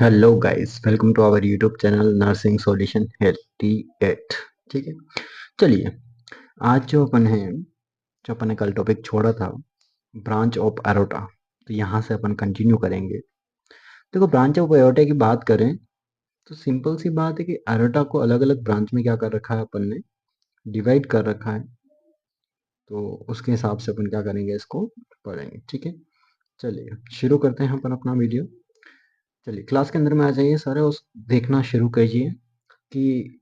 Hello guys, welcome to our YouTube channel nursing solution healthy eat. ठीक है, चलिए आज जो अपन ने कल टॉपिक छोड़ा था, ब्रांच ऑफ एरोटा, तो यहाँ से अपन कंटिन्यू करेंगे। देखो, ब्रांच ऑफ एरोटा की बात करें तो सिंपल सी बात है कि एरोटा को अलग अलग ब्रांच में क्या कर रखा है, अपन ने डिवाइड कर रखा है। तो उसके हिसाब से अपन क्या करेंगे, इसको पढ़ेंगे। ठीक है, चलिए शुरू करते हैं अपन अपना वीडियो। चलिए क्लास के अंदर में आ जाइए सारे, उस देखना शुरू कीजिए कि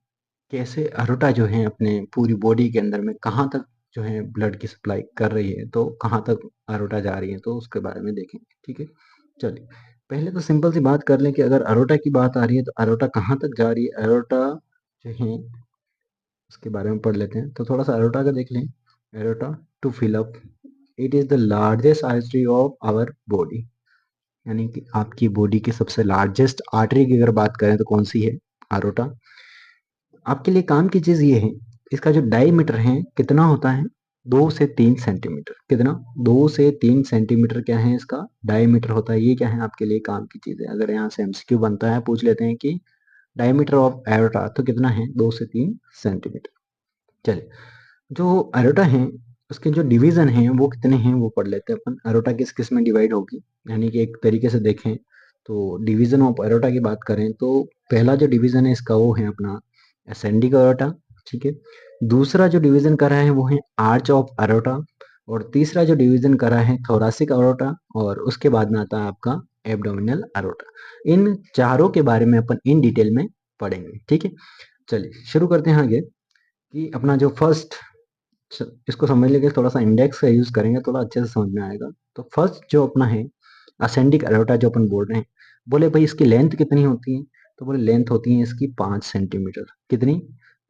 कैसे अरोटा जो है अपने पूरी बॉडी के अंदर में कहाँ तक जो है ब्लड की सप्लाई कर रही है, तो कहाँ तक अरोटा जा रही है, तो उसके बारे में देखेंगे। ठीक है, चलिए पहले तो सिंपल सी बात कर लें कि अगर अरोटा की बात आ रही है तो अरोटा कहाँ तक जा रही है, अरोटा जो है उसके बारे में पढ़ लेते हैं। तो थोड़ा सा अरोटा का देख लें। Aorta to fill up, it is the largest artery of our body, यानी कि आपकी बॉडी की सबसे लार्जेस्ट आर्टरी की अगर बात करें तो कौन सी है, अरोटा। आपके लिए काम की चीज ये है, इसका जो डायमीटर है कितना होता है, 2 से 3 सेंटीमीटर। कितना, 2 से 3 सेंटीमीटर क्या है इसका डायमीटर होता है। ये क्या है आपके लिए काम की चीज है। अगर यहाँ से एमसीक्यू बनता है, पूछ लेते हैं कि डायमीटर ऑफ एरोटा तो कितना है, 2 से 3 सेंटीमीटर। चलिए, जो एरोटा है उसके जो डिवीजन है वो कितने हैं वो पढ़ लेते हैं अपन। एरोटा किस किस में डिवाइड होगी, यानी कि एक तरीके से देखें तो डिवीजन ऑफ एरोटा की बात करें तो पहला जो डिवीजन है इसका वो है अपना असेंडिंग एरोटा। ठीक है, दूसरा जो डिवीजन करा है वो है आर्च ऑफ एरोटा, और तीसरा जो डिवीजन करा है थोरासिक एरोटा, और उसके बाद में आता है आपका एब्डोमिनल एरोटा। इन चारों के बारे में अपन इन डिटेल में पढ़ेंगे। ठीक है, चलिए शुरू करते हैं आगे कि अपना जो फर्स्ट, इसको समझने के लिए थोड़ा सा इंडेक्स का यूज करेंगे, थोड़ा अच्छे से समझ में आएगा। तो फर्स्ट जो अपना है असेंडिक एरोटा जो अपन बोल रहे हैं, बोले भाई इसकी लेंथ कितनी होती है, तो बोले लेंथ होती है इसकी 5 सेंटीमीटर। कितनी,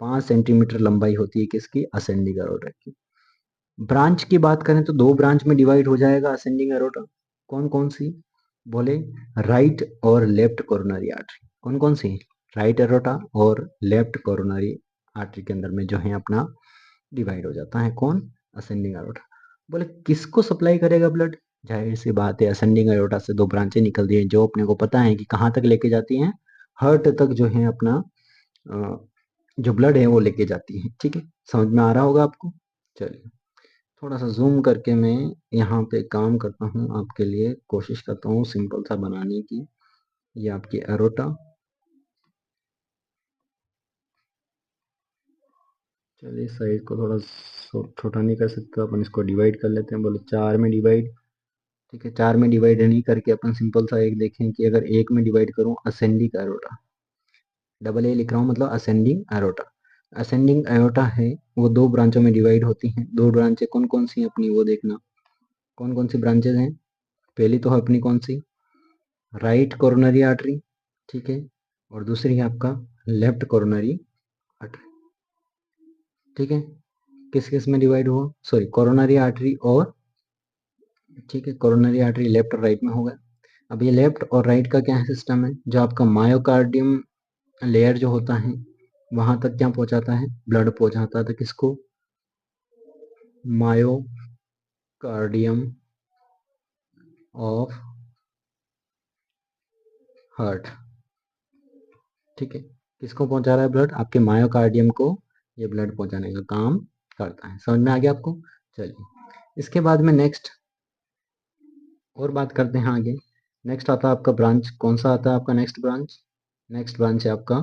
5 सेंटीमीटर लंबाई होती है किसकी, असेंडिंग एरोटा की। ब्रांच की बात करें तो दो ब्रांच में डिवाइड हो जाएगा असेंडिंग एरोटा। कौन कौन सी, बोले राइट और लेफ्ट कोरोनरी आर्टरी। कौन कौन सी, राइट एरोटा और लेफ्ट कोरोनरी आर्टरी के अंदर में जो है अपना डिवाइड हो जाता है कौन, असेंडिंग एरोटा। बोले किसको सप्लाई करेगा ब्लड, जाहिर सी बात है असेंडिंग एरोटा से दो ब्रांचें निकलती हैं जो अपने को पता है कि कहाँ तक लेके जाती हैं, हार्ट तक जो है अपना जो ब्लड है वो लेके जाती है। ठीक है, समझ में आ रहा होगा आपको। चलिए थोड़ा सा जूम करके मैं यहाँ पे काम करता हूँ, आपके लिए कोशिश करता हूँ सिंपल सा बनाने की। ये आपकी एरोटा, चलिए साइड को थोड़ा छोटा नहीं कर सकते, अपन इसको डिवाइड कर लेते हैं। बोले 4 में डिवाइड। ठीक है, 4 में डिवाइड नहीं करके अपन सिंपल सा एक देखें कि अगर 1 में डिवाइड करूं, असेंडिंग एरोटा, डबल ए लिख रहा हूँ मतलब असेंडिंग एरोटा। असेंडिंग एरोटा है वो दो ब्रांचों में डिवाइड होती हैं। दो ब्रांचें कौन कौन सी हैं अपनी वो देखना, कौन कौन सी ब्रांचेज हैं। पहली तो है अपनी कौन सी, राइट कोरोनरी आर्टरी। ठीक है, और दूसरी है आपका लेफ्ट कोरोनरी आर्टरी। ठीक है, किस किस में डिवाइड हुआ, सॉरी कोरोनरी आर्टरी और, ठीक है कोरोनरी आर्टरी लेफ्ट और राइट में होगा। अब ये लेफ्ट और राइट का क्या है सिस्टम है, जो आपका मायोकार्डियम लेयर जो होता है वहां तक क्या पहुंचाता है, ब्लड पहुंचाता था किसको, मायोकार्डियम ऑफ हार्ट। ठीक है, किसको पहुंचा रहा है ब्लड, आपके मायोकार्डियम को ये ब्लड पहुंचाने का काम करता है। समझ में आ गया आपको। चलिए इसके बाद में नेक्स्ट और बात करते हैं आगे। नेक्स्ट आता है आपका ब्रांच, कौन सा आता है आपका नेक्स्ट ब्रांच, नेक्स्ट ब्रांच है आपका,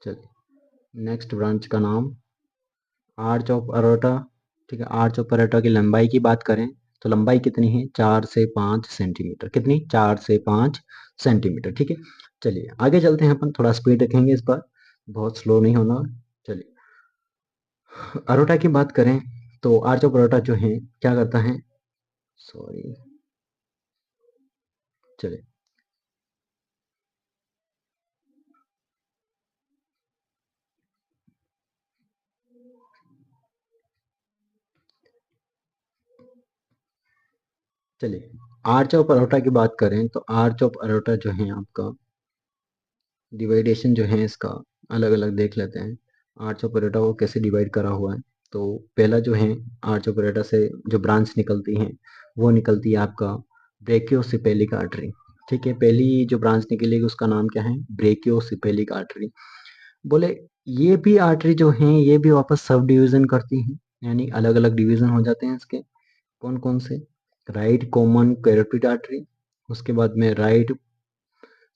चलिए नेक्स्ट ब्रांच का नाम आर्च ऑफ अरोटा। ठीक है, आर्च ऑफ अरोटा की लंबाई की बात करें तो लंबाई कितनी है, 4 से 5 सेंटीमीटर। कितनी, 4 से 5 सेंटीमीटर। ठीक है, चलिए आगे चलते हैं अपन, थोड़ा स्पीड रखेंगे इस बार, बहुत स्लो नहीं होना। चलिए अरोटा की बात करें तो आर्च ऑफ अरोटा जो है क्या करता है, सॉरी, चलिए चलिए आर्च ऑफ अरोटा की बात करें तो आर्च ऑफ अरोटा जो है आपका डिवाइडेशन जो है इसका अलग अलग देख लेते हैं। आर्च ऑफ अरोटा को कैसे डिवाइड करा हुआ है, तो पहला जो है आर्च ऑफ अरोटा से जो ब्रांच निकलती है वो निकलती है आपका ब्रेकियोसेफेलिक आर्टरी। ठीक है, पहली जो ब्रांच निकलेगी उसका नाम क्या है, ब्रेकियोसेफेलिक आर्टरी। बोले ये भी आर्टरी जो हैं ये भी वापस सब डिवीजन करती हैं, यानी अलग अलग डिवीजन हो जाते हैं इसके। कौन कौन से, राइट कॉमन कैरोटिड आर्टरी, उसके बाद में राइट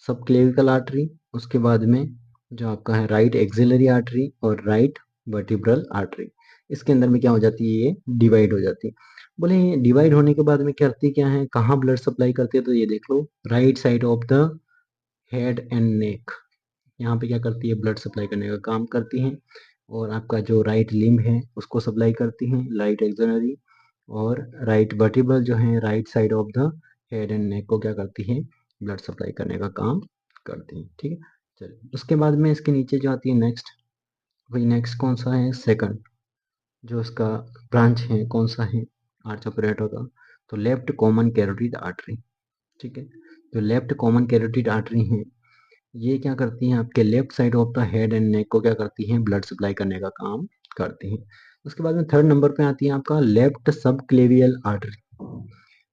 सब क्लेविकल आर्टरी, उसके बाद में जो आपका है राइट एक्सिलरी आर्टरी और राइट वर्टिब्रल आर्टरी। इसके अंदर में क्या हो जाती है, ये डिवाइड हो जाती है। बोले ये डिवाइड होने के बाद में करती क्या है, कहाँ ब्लड सप्लाई करती है, तो ये देख लो right side of the head and neck, यहाँ पे क्या करती है, ब्लड सप्लाई करने का काम करती हैं। और आपका जो राइट लिम्ब है उसको सप्लाई करती हैं, राइट एक्सनरी। और राइट वर्टिब्रल जो है right side of the head and नेक को क्या करती है, ब्लड सप्लाई करने का काम करती हैं। ठीक है, चलिए उसके बाद में इसके नीचे जो आती है नेक्स्ट, वही नेक्स्ट कौन सा है, सेकंड जो इसका ब्रांच है कौन सा है आर्च ऑपरेटर का, तो लेफ्ट कॉमन कैरोटिड आर्टरी। ठीक है, जो लेफ्ट कॉमन कैरोटिड आर्टरी है ये क्या करती हैं, आपके left side of the head and नेक को क्या करती हैं, ब्लड सप्लाई करने का काम करती हैं। उसके बाद में थर्ड नंबर पे आती है आपका लेफ्ट सब क्लेवियल आर्टरी।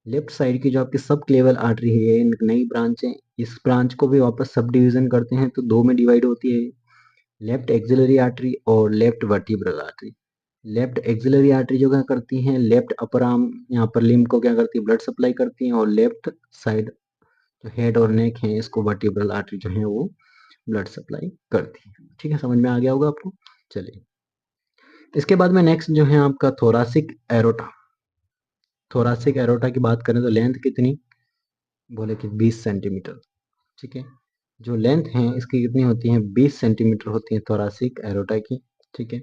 लेफ्ट साइड की जो आपकी सब क्लेवियल आर्टरी है ये नई ब्रांच है, इस ब्रांच को भी वापस सब डिवीजन करते हैं तो दो में डिवाइड होती है, लेफ्ट एक्सिलरी आर्टरी और left vertebral artery. Left axillary artery जो क्या करती हैं, लेफ्ट अपर आर्म यहाँ पर लिम्ब को क्या करती है, ब्लड सप्लाई करती हैं, और लेफ्ट साइड जो हेड और नेक है इसको वर्टिब्रल आर्टरी जो है वो ब्लड सप्लाई करती है। ठीक है, समझ में आ गया होगा आपको। चलिए इसके बाद में नेक्स्ट जो है आपका थोरासिक एरोटा। थोरासिक एरोटा की बात करें तो लेंथ कितनी, बोले कि 20 सेंटीमीटर। ठीक है, जो लेंथ है इसकी कितनी होती है, 20 सेंटीमीटर होती है थोरासिक एरोटा की। ठीक है,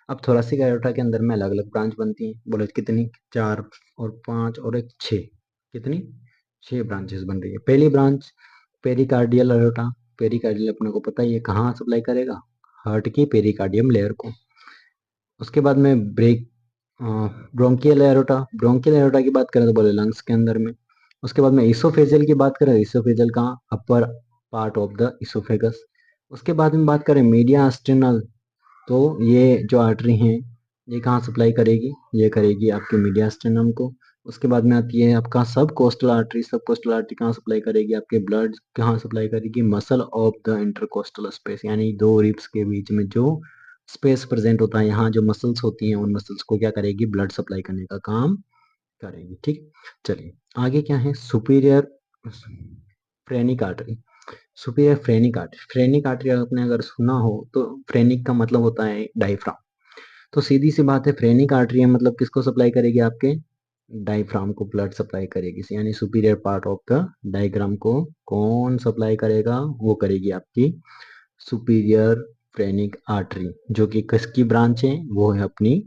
अब थोरासिक एरोटा के अंदर में अलग अलग ब्रांच बनती है, बोले कितनी, 4 और 5 और एक 6, कितनी, 6 ब्रांचेस बन रही है। पहली ब्रांच पेरिकार्डियल एरोटा। पेरिकार्डियल अपने को पता ही है कहाँ सप्लाई करेगा, हार्ट की पेरिकार्डियम लेयर को। उसके बाद में ब्रोंकियल एरोटा। ब्रोंकियल एरोटा की बात करें तो बोले लंग्स के अंदर में। उसके बाद में इसोफेजियल की बात करें, इसोफेजियल कहाँ, upper part of the oesophagus. उसके बाद में बात करें मीडिया स्टेनल, तो ये जो आर्टरी है ये कहाँ सप्लाई करेगी, ये करेगी आपके मीडिया स्टेनम को। उसके बाद में आती है आपका सब कोस्टल आर्टरी। सब कोस्टल आर्टरी कहाँ सप्लाई करेगी, आपके ब्लड कहाँ सप्लाई करेगी, muscle of the intercostal space, यानी दो रिब्स के बीच में जो स्पेस प्रेजेंट होता है, यहाँ जो मसल्स होती हैं उन मसल्स को क्या करेगी, ब्लड सप्लाई करने का काम करेगी। ठीक, चलिए आगे क्या है, superior phrenic artery. Superior phrenic artery, phrenic artery आपने अगर सुना हो तो फ्रेनिक का मतलब होता है डायफ्राम। तो सीधी सी बात है, फ्रेनिक आर्टरी है मतलब किसको सप्लाई करेगी, आपके डायफ्राम को ब्लड सप्लाई करेगी, यानी superior part of the diagram को कौन सप्लाई करेगा, वो करेगी आपकी सुपीरियर फ्रेनिक आर्टरी, जो कि किसकी ब्रांच है, वो है अपनी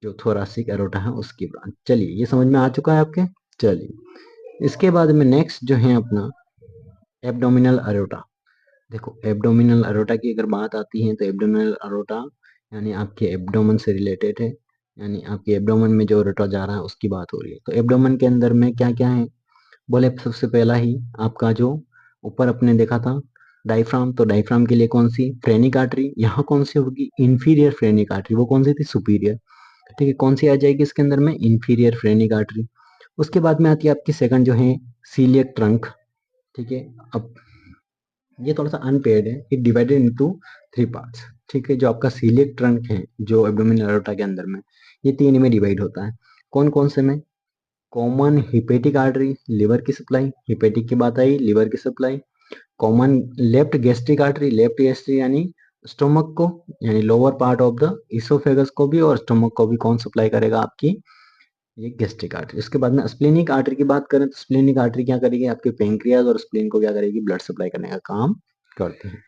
जो थोरासिक एरोटा है उसकी ब्रांच। चलिए ये समझ में आ चुका है आपके। चलिए इसके बाद में नेक्स्ट जो है अपना एब्डोमिनल एरोटा। देखो एब्डोमिनल अरोटा की अगर बात आती है तो एब्डोमिनल अरोटा यानी आपके एब्डोमन से रिलेटेड है, यानी आपके एब्डोमन में जो अरोटा जा रहा है उसकी बात हो रही है। तो एब्डोमन के अंदर में क्या क्या है, बोले सबसे पहला ही आपका जो ऊपर अपने देखा था डायफ्राम, तो डायफ्राम के लिए कौन सी, फ्रेनिक आर्टरी। यहाँ कौन सी होगी, इंफीरियर फ्रेनिक आर्टरी, वो कौन सी थी, सुपीरियर। ठीक है, कौन सी आ जाएगी इसके अंदर में, इंफीरियर फ्रेनिक आर्टरी। उसके बाद में आती है आपकी सेकंड जो है सीलियक ट्रंक। ठीक है, अब ये थोड़ा सा अनपेयर्ड है, इट डिवाइडेड इनटू 3 पार्ट्स। ठीक है, जो आपका सीलियक ट्रंक है जो एब्डोमिनल एरोटा के अंदर में, ये 3 में डिवाइड होता है। कौन कौन से में, कॉमन हिपेटिक आर्टरी, लिवर की सप्लाई, हिपेटिक की बात आई, लिवर की supply. Common left gastric artery, left gastric यानी स्टोमक को, यानी lower part of the oesophagus को भी और स्टोमक को भी कौन सप्लाई करेगा, आपकी ये गैस्ट्रिक आर्टरी। उसके बाद में स्प्लेनिक आर्टरी की बात करें तो स्प्लेनिक आर्टरी क्या करेगी, आपके पेंक्रियाज और स्प्लेन को क्या करेगी, ब्लड सप्लाई करने का काम करती है।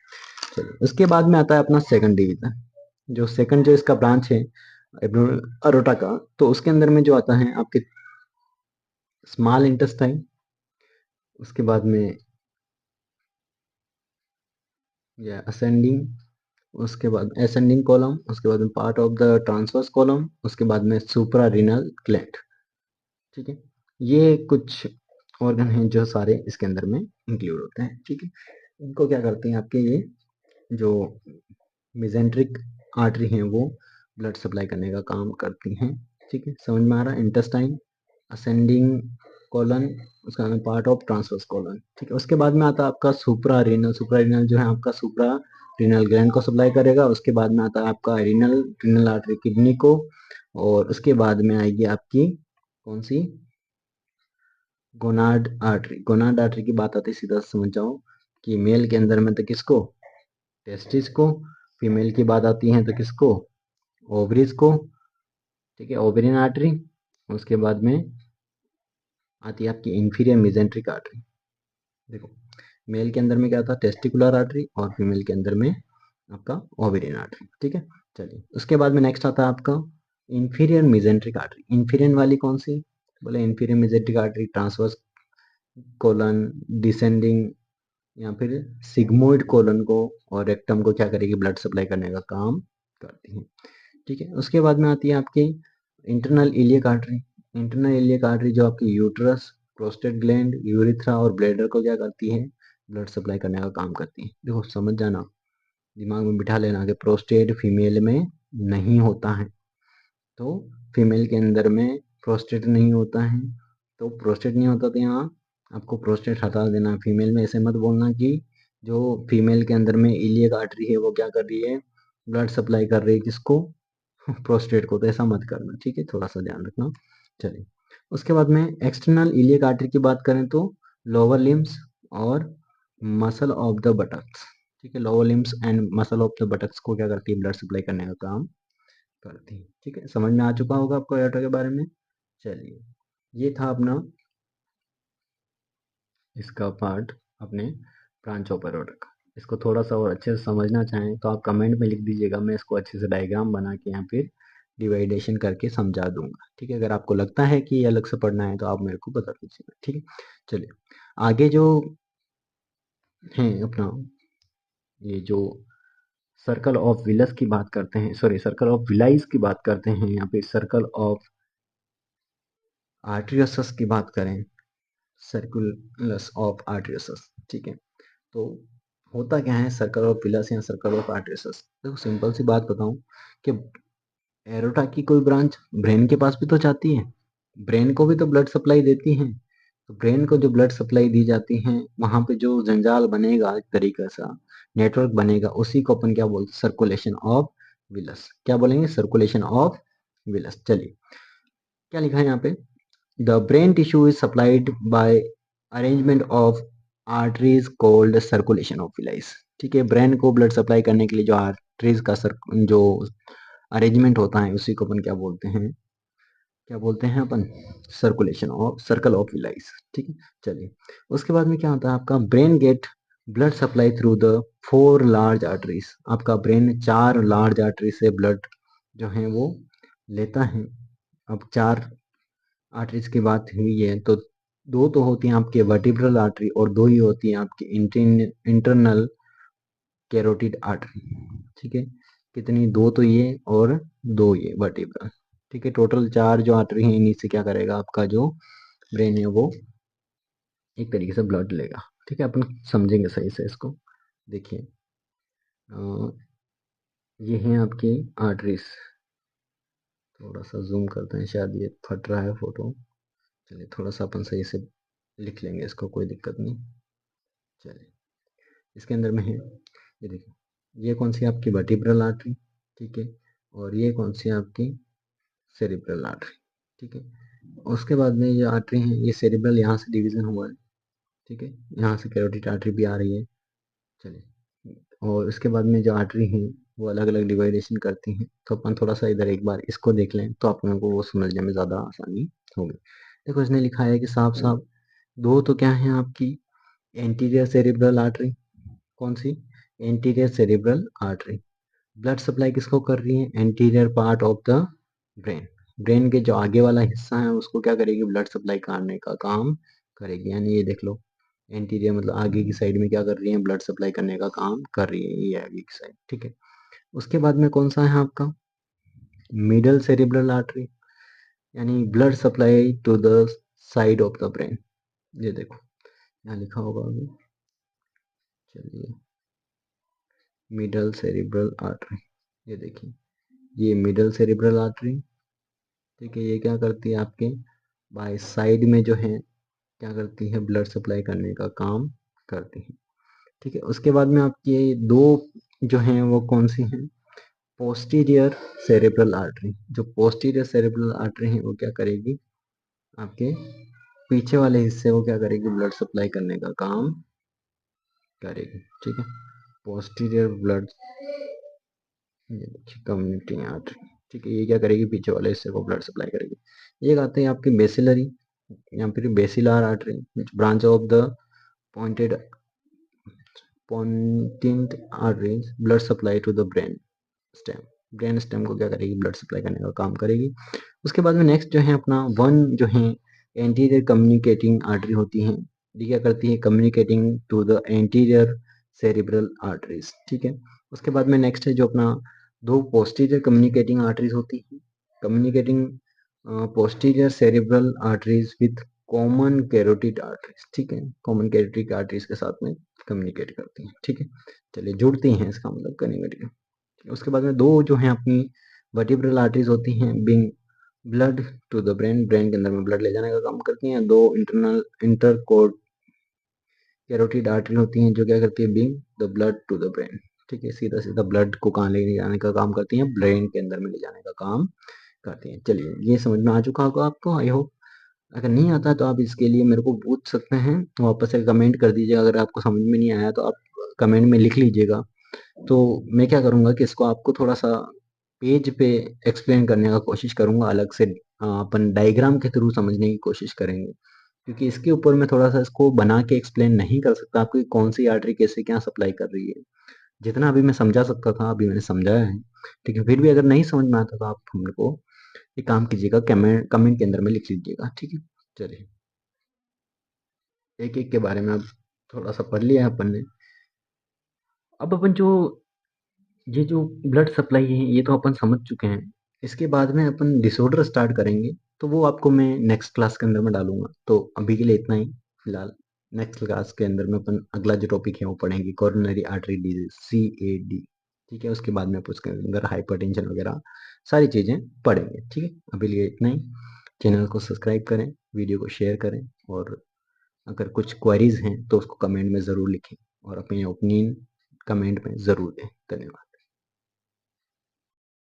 चलिए उसके बाद में आता है अपना सेकंड डिवीजन, जो सेकंड जो इसका ब्रांच है अरोटा का, तो उसके अंदर में जो आता है आपके स्मॉल इंटेस्टाइन, उसके बाद में या असेंडिंग, उसके बाद असेंडिंग कॉलम, उसके बाद में part of the transverse column, उसके बाद में सुप्रा रीनल ग्लैंड। ठीक है, ये कुछ ऑर्गन हैं जो सारे इसके अंदर में इंक्लूड होते हैं। ठीक है, इनको क्या करते हैं, आपके ये जो मेजेंट्रिक आर्टरी हैं वो ब्लड सप्लाई करने का काम करती हैं। ठीक है, समझ में आ रहा है, इंटेस्टाइन, असेंडिंग कोलन, उसका नाम पार्ट ऑफ ट्रांसवर्स कोलन, ठीक है। उसके बाद में आता है आपका सुप्रा रीनल। सुप्रा रीनल जो है आपका सुप्रा रीनल ग्लैंड को सप्लाई करेगा। उसके बाद में आता है आपका रीनल, रीनल आर्टरी किडनी को, और उसके बाद में आएगी आपकी कौन सी, गोनाड आर्टरी। गोनाड आर्टरी की बात आती है, सीधा समझ जाओ कि मेल के अंदर में तो किसको, टेस्टिस को, फीमेल की बात आती है तो किसको, ओवरीज को, ठीक है, ओवेरियन आर्टरी। उसके बाद में आती है आपकी इंफीरियर मेजेंट्रिक आर्टरी। देखो मेल के अंदर में क्या था, टेस्टिकुलर आर्टरी, और फीमेल के अंदर में आपका ओवेरियन आर्टरी, ठीक है। चलिए उसके बाद में नेक्स्ट आता है आपका इंफीरियर मेजेंट्रिक आर्टरी। इंफीरियर वाली कौन सी, बोले inferior mesenteric artery transverse colon, descending या फिर सिग्मोइड कोलन को और रेक्टम को क्या करेगी, ब्लड सप्लाई करने का काम करती है, ठीक है। उसके बाद में आती है आपकी internal iliac artery. Internal iliac artery जो आपकी यूट्रस, प्रोस्टेट ग्लैंड, यूरिथ्रा और ब्लैडर को क्या करती है, ब्लड सप्लाई करने का काम करती है। देखो समझ जाना, दिमाग में बिठा लेना कि प्रोस्टेट फीमेल में नहीं होता है, तो फीमेल के अंदर में प्रोस्टेट नहीं होता है, तो प्रोस्टेट नहीं होता तो यहाँ आपको प्रोस्टेट हटा देना। फीमेल में ऐसे मत बोलना कि जो फीमेल के अंदर में इलियक आर्टरी है वो क्या कर रही है, ब्लड सप्लाई कर रही है किसको, प्रोस्टेट को, तो ऐसा मत करना, ठीक है, थोड़ा सा ध्यान रखना। चलिए उसके बाद में एक्सटर्नल इलियक आर्टरी की बात करें तो लोअर लिम्स और मसल ऑफ द बटक्स, ठीक है, lower limbs and muscle of the buttocks को क्या करती है, ब्लड सप्लाई करने का काम करती है, ठीक है। समझ में आ चुका होगा आपको एयोटा के बारे में। चलिए ये था अपना इसका पार्ट अपने ब्रांच ऑफ एयोटा का। इसको थोड़ा सा और अच्छे से समझना चाहें तो आप कमेंट में लिख दीजिएगा, मैं इसको अच्छे से डायग्राम बना के या फिर डिवाइडेशन करके समझा दूंगा, ठीक है। अगर आपको लगता है कि ये अलग से पढ़ना है तो आप मेरे को बता दीजिएगा, ठीक है। चलिए आगे जो है अपना, ये जो सर्कल ऑफ विलस की बात करते हैं, सॉरी सर्कल ऑफ विलाइस की बात करते हैं, या फिर सर्कल ऑफ आर्टरियसस की बात करें, सर्कुलस ऑफ आर्टरियसस, ठीक है। तो होता क्या है सर्कल ऑफ विलस या सर्कल ऑफ आर्टरियसस, देखो सिंपल सी बात बताऊं कि एरोटा की कोई ब्रांच ब्रेन के पास भी तो जाती है, ब्रेन को भी तो ब्लड सप्लाई देती है, तो ब्रेन को जो ब्लड सप्लाई दी जाती है वहां पे जो जंजाल बनेगा, एक तरीके से नेटवर्क बनेगा, उसी को अपन क्या बोलते हैं, सर्कुलेशन ऑफ विलस। क्या बोलेंगे, सर्कुलेशन ऑफ विलस। चलिए क्या लिखा है यहाँ पे, the brain tissue is supplied by arrangement of arteries called circulation of Willis, ठीक है। ब्रेन को ब्लड सप्लाई करने के लिए जो आर्टरीज का जो अरेंजमेंट होता है उसी को अपन क्या बोलते हैं, क्या बोलते हैं अपन, circulation of, circle of Willis, ठीक है। चलिए उसके बाद में क्या होता है आपका, brain get blood supply through the 4 large arteries. आपका ब्रेन 4 लार्ज आर्टरी से ब्लड जो है वो लेता है। अब 4 आर्टरीज की बात हुई है तो 2 तो होती हैं आपके वर्टिब्रल आर्टरी और 2 ही होती हैं आपकी इंटरनल कैरोटिड आर्टरी, ठीक है। कितनी, 2 तो ये और 2 ये वर्टिब्रल, ठीक है। टोटल 4 जो आर्टरी है इन्हीं से क्या करेगा आपका जो ब्रेन है वो एक तरीके से ब्लड लेगा, ठीक है। अपन समझेंगे सही से इसको। देखिए ये हैं आपकी आर्टरीज, थोड़ा सा जूम करते हैं, शायद ये फट रहा है फोटो। चलिए थोड़ा सा अपन सही से लिख लेंगे इसको, कोई दिक्कत नहीं। चलिए इसके अंदर में है, ये देखिए ये कौन सी आपकी वर्टिब्रल आर्टरी, ठीक है, और ये कौन सी आपकी सेरिब्रल आर्टरी, ठीक है। उसके बाद में ये आर्टरी है, ये सेरिब्रल यहाँ से डिवीजन हुआ है, ठीक है, यहाँ से कैरोटिड आर्टरी भी आ रही है। चलिए और इसके बाद में जो आर्टरी है वो अलग अलग डिवाइडेशन करती हैं, तो अपन थोड़ा सा इधर एक बार इसको देख लें तो आप लोगों को वो समझने में ज़्यादा आसानी होगी। देखो इसने लिखा है कि साफ साफ 2 तो क्या है आपकी एंटीरियर सेरिब्रल आर्टरी, कौन सी, anterior cerebral artery, blood supply किसको कर रही है, anterior part of the brain, brain के जो आगे वाला हिस्सा है उसको क्या करेगी, ब्लड सप्लाई करने का काम करेगी। यानी ये देख लो एंटीरियर मतलब आगे की साइड में क्या कर रही है, ब्लड सप्लाई करने का काम कर रही है, ये आगे की साइड, ठीक है। उसके बाद में कौन सा है आपका मिडल सेरिब्रल आर्टरी, यानी blood supply to the side of the brain, ये देखो यहाँ लिखा होगा अभी, चलिए मिडल सेरिब्रल आर्टरी, ये देखिए ये मिडल सेरिब्रल आर्टरी, ठीक है। ये क्या करती है आपके बाय साइड में जो है क्या करती है, ब्लड सप्लाई करने का काम करती है। ठीक है, उसके बाद में आपकी दो जो हैं वो कौन सी हैं, पोस्टीरियर सेरेब्रल आर्टरी। जो पोस्टीरियर सेरेब्रल आर्टरी है वो क्या करेगी, आपके पीछे वाले हिस्से को क्या करेगी, ब्लड सप्लाई करने का काम करेगी। ठीक है, पोस्टीरियर ब्लड, ये देखिए कम्युनिटी आर्टरी। ठीक है, ये क्या करेगी, पीछे वाले हिस्से को ब्लड सप्लाई करेगी। एक आते हैं आपकी बेसिलरी या फिर basilar artery, branch of the pointed pointed arteries blood supply to the brain stem. Brain stem को क्या करेगी, ब्लड सप्लाई करने का काम करेगी। उसके बाद में नेक्स्ट जो है अपना वन जो है एंटीरियर कम्युनिकेटिंग आर्टरी होती है। ये क्या करती है, communicating to the anterior cerebral arteries. ठीक है, उसके बाद में नेक्स्ट है जो अपना दो पोस्टीरियर कम्युनिकेटिंग आर्टरीज होती है, communicating posterior cerebral arteries with common carotid arteries. ठीक है, कॉमन कैरोटिड आर्टरीज के साथ में कम्युनिकेट करती हैं। ठीक है, चलिए जुड़ती हैं, इसका मतलब कम्युनिकेट। उसके बाद में दो जो हैं अपनी वर्टिब्रल आर्टरीज होती हैं, bring blood to the brain, brain के अंदर में ब्लड ले जाने का काम करती हैं। दो इंटरनल इंटरकोड कैरोटिड आर्टरी होती हैं जो क्या करती है, bring the blood to the brain. ठीक है, सीधा सीधा ब्लड को कहाँ ले जाने का काम करती हैं, ब्रेन के अंदर में ले जाने का काम करती हैं। चलिए, ये समझ में आ चुका होगा आपको, आई होप। अगर नहीं आता तो आप इसके लिए मेरे को पूछ सकते हैं, वापस से कमेंट कर दीजिएगा। अगर आपको समझ में नहीं आया तो आप कमेंट में लिख लीजिएगा। तो मैं क्या करूँगा कि इसको आपको थोड़ा-सा पेज पे एक्सप्लेन करने का कोशिश करूँगा, अलग से अपन डायग्राम के थ्रू समझने की कोशिश करेंगे। क्योंकि इसके ऊपर मैं थोड़ा-सा इसको बना के एक्सप्लेन नहीं कर सकता आपको कि कौन-सी आर्टरी कैसे क्या सप्लाई कर रही है। जितना अभी मैं समझा सकता था, अभी मैंने समझाया है। ठीक है, फिर भी अगर नहीं समझ में आता तो आप मेरे को एक काम कीजिएगा, कमेंट कमेंट के अंदर में लिख लीजिएगा। ठीक है? चलिए, एक-एक के बारे में अब थोड़ा-सा पढ़ लिया है अपन ने। अब अपन जो ये जो ब्लड सप्लाई है ये तो अपन समझ चुके हैं। इसके बाद में अपन डिसऑर्डर स्टार्ट करेंगे, तो वो आपको मैं नेक्स्ट क्लास के अंदर में डालूंगा। तो अभी के लिए इतना ही फिलहाल। नेक्स्ट क्लास के अंदर में अपन अगला जो टॉपिक है वो पढ़ेंगे, कोरोनरी आर्टरी डिजीज, CAD। ठीक है, उसके बाद में अपन उसके अंदर हाइपरटेंशन वगैरह सारी चीज़ें पढ़ेंगे। ठीक है, अभी लिए इतना ही। चैनल को सब्सक्राइब करें, वीडियो को शेयर करें, और अगर कुछ क्वेरीज हैं तो उसको कमेंट में ज़रूर लिखें, और अपनी ओपिनियन कमेंट में ज़रूर दें। धन्यवाद।